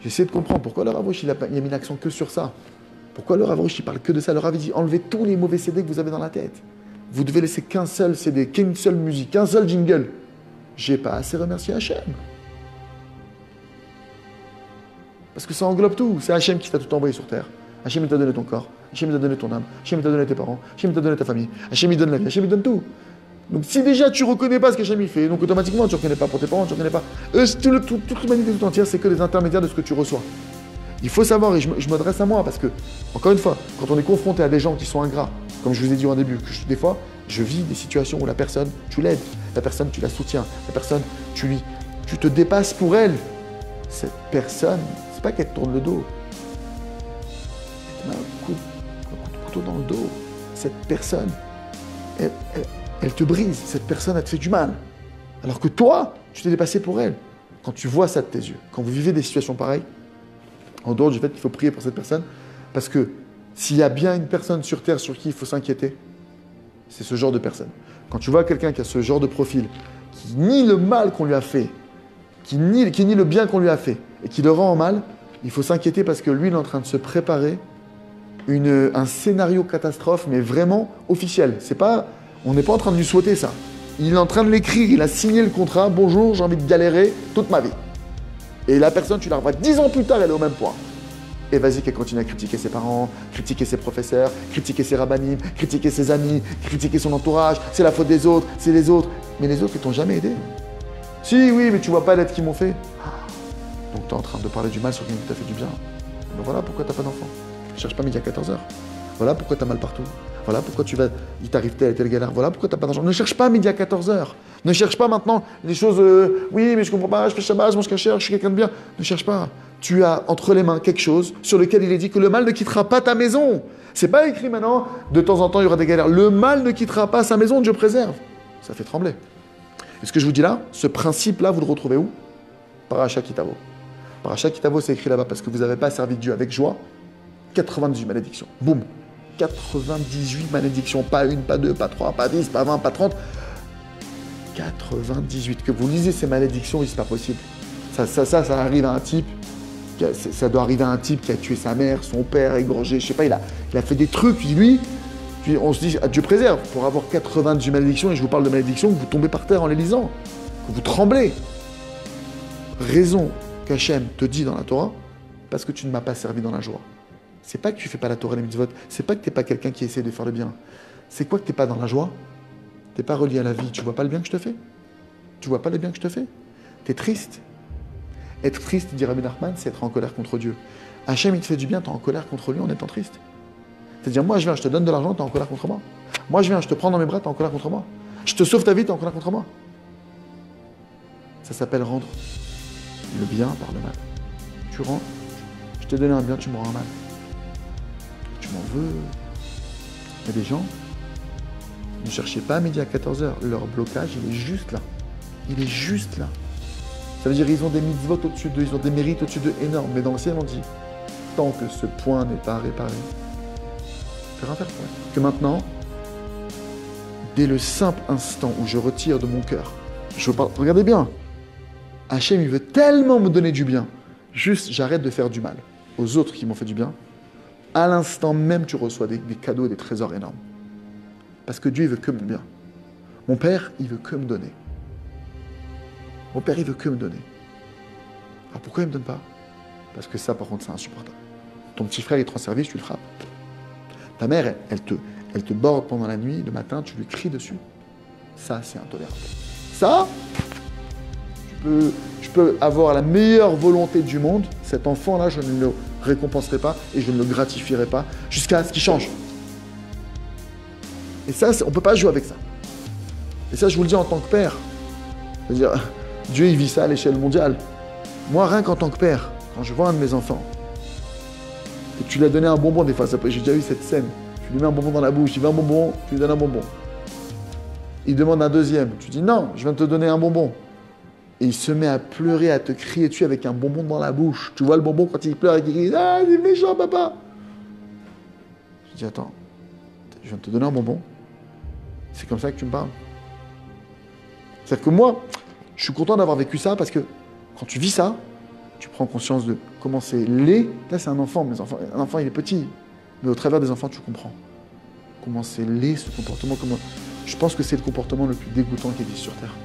J'essaie de comprendre pourquoi le Rav Rouch, il a mis l'accent que sur ça. Pourquoi le Rav Rouch, il parle que de ça. Le Rav, il dit, enlevez tous les mauvais CD que vous avez dans la tête. Vous devez laisser qu'un seul CD, qu'une seule musique, qu'un seul jingle. J'ai pas assez remercié Hachem. Parce que ça englobe tout. C'est Hachem qui t'a tout envoyé sur terre. Hachem, il t'a donné ton corps. Hachem, il t'a donné ton âme. Hachem, il t'a donné tes parents. Hachem, il t'a donné ta famille. Hachem, il donne la vie. Hachem, il donne tout. Donc si déjà tu reconnais pas ce qu'Hachem il fait, donc automatiquement tu reconnais pas pour tes parents, tu reconnais pas. Toute l'humanité tout entière, c'est que les intermédiaires de ce que tu reçois. Il faut savoir, et je m'adresse à moi, parce que, encore une fois, quand on est confronté à des gens qui sont ingrats, comme je vous ai dit au début, des fois, je vis des situations où la personne, tu l'aides, la personne, tu la soutiens, la personne, tu te dépasses pour elle. Cette personne, c'est pas qu'elle te tourne le dos. Elle te met un coup de couteau dans le dos. Cette personne, elle te brise. Cette personne, elle te fait du mal. Alors que toi, tu t'es dépassé pour elle. Quand tu vois ça de tes yeux, quand vous vivez des situations pareilles, en dehors du fait qu'il faut prier pour cette personne, parce que s'il y a bien une personne sur Terre sur qui il faut s'inquiéter, c'est ce genre de personne. Quand tu vois quelqu'un qui a ce genre de profil, qui nie le mal qu'on lui a fait, qui nie le bien qu'on lui a fait, et qui le rend en mal, il faut s'inquiéter parce que lui, il est en train de se préparer un scénario catastrophe, mais vraiment officiel. On n'est pas en train de lui souhaiter ça. Il est en train de l'écrire, il a signé le contrat, bonjour, j'ai envie de galérer toute ma vie. Et la personne, tu la revois 10 ans plus tard, elle est au même point. Et vas-y qu'elle continue à critiquer ses parents, critiquer ses professeurs, critiquer ses rabbinim, critiquer ses amis, critiquer son entourage, c'est la faute des autres, c'est les autres. Mais les autres, ils t'ont jamais aidé. Si, oui, mais tu vois pas l'aide qu'ils m'ont fait. Donc tu es en train de parler du mal sur quelqu'un qui t'a fait du bien. Donc voilà pourquoi t'as pas d'enfant. Cherche pas midi à 14h. Voilà pourquoi t'as mal partout. Voilà pourquoi il t'arrive telle et telle galère. Voilà pourquoi t'as pas d'argent. Ne cherche pas midi à 14h. Ne cherche pas maintenant les choses, oui, mais je comprends pas, je fais Shabbat, je mange kasher, je suis quelqu'un de bien. Ne cherche pas. Tu as entre les mains quelque chose sur lequel il est dit que le mal ne quittera pas ta maison. C'est pas écrit maintenant, de temps en temps il y aura des galères. Le mal ne quittera pas sa maison, Dieu préserve. Ça fait trembler. Et ce que je vous dis là, ce principe-là, vous le retrouvez où? Parashat Kitavo. Parashat Kitavo, c'est écrit là-bas parce que vous n'avez pas servi Dieu avec joie. 98 malédictions. Boum. 98 malédictions. Pas une, pas deux, pas trois, pas 10, pas 20, pas 30. 98. Que vous lisez ces malédictions, c'est pas possible. Ça arrive à un type. Ça doit arriver à un type qui a tué sa mère, son père, égorgé, je sais pas, il a fait des trucs, lui. Puis on se dit, ah, Dieu préserve, pour avoir 98 malédictions, et je vous parle de malédictions, vous tombez par terre en les lisant, que vous tremblez. Raison qu'Hachem te dit dans la Torah, parce que tu ne m'as pas servi dans la joie. C'est pas que tu fais pas la Torah et les mitzvot, c'est pas que tu n'es pas quelqu'un qui essaie de faire le bien. C'est quoi que tu n'es pas dans la joie? Tu n'es pas relié à la vie, tu vois pas le bien que je te fais? Tu vois pas le bien que je te fais? Tu es triste. Être triste, dit Rabbi Nachman, c'est être en colère contre Dieu. Hachem, il te fait du bien, tu es en colère contre lui en étant triste. C'est-à-dire, moi, je viens, je te donne de l'argent, tu es en colère contre moi. Moi, je viens, je te prends dans mes bras, tu es en colère contre moi. Je te sauve ta vie, tu es en colère contre moi. Ça s'appelle rendre le bien par le mal. Tu rends, je t'ai donné un bien, tu me rends un mal. Tu m'en veux. Il y a des gens, ne cherchez pas à midi à 14h. Leur blocage, il est juste là. Il est juste là. Ça veut dire qu'ils ont des mitzvot au-dessus d'eux, ils ont des mérites au-dessus d'eux énormes. Mais dans le ciel, on dit, tant que ce point n'est pas réparé, je vais rien faire pour elle. Que maintenant, dès le simple instant où je retire de mon cœur, regardez bien, Hachem, il veut tellement me donner du bien, juste j'arrête de faire du mal aux autres qui m'ont fait du bien, à l'instant même, tu reçois des cadeaux et des trésors énormes. Parce que Dieu, il veut que mon bien. Mon Père, il veut que me donner. Mon Père, il veut que me donner. Alors pourquoi il ne me donne pas? Parce que ça, par contre, c'est insupportable. Ton petit frère, il te rend service, tu le frappes. Ta mère, elle te borde pendant la nuit, le matin, tu lui cries dessus. Ça, c'est intolérable. Ça, je peux avoir la meilleure volonté du monde. Cet enfant-là, je ne le récompenserai pas et je ne le gratifierai pas jusqu'à ce qu'il change. Et ça, on ne peut pas jouer avec ça. Et ça, je vous le dis en tant que père. C'est-à-dire, Dieu, il vit ça à l'échelle mondiale. Moi, rien qu'en tant que père, quand je vois un de mes enfants, et tu lui as donné un bonbon des fois, j'ai déjà eu cette scène, tu lui mets un bonbon dans la bouche, il veut un bonbon, tu lui donnes un bonbon. Il demande un deuxième, tu dis non, je viens de te donner un bonbon. Et il se met à pleurer, à te crier dessus avec un bonbon dans la bouche. Tu vois le bonbon quand il pleure et qu'il crie, ah, il est méchant, papa. Je dis, attends, je viens de te donner un bonbon, c'est comme ça que tu me parles. C'est-à-dire que moi, Je suis content d'avoir vécu ça parce que quand tu vis ça, tu prends conscience de comment c'est laid. Là, c'est un enfant, mais un enfant, il est petit. Mais au travers des enfants, tu comprends comment c'est laid ce comportement. Je pense que c'est le comportement le plus dégoûtant qui existe sur Terre.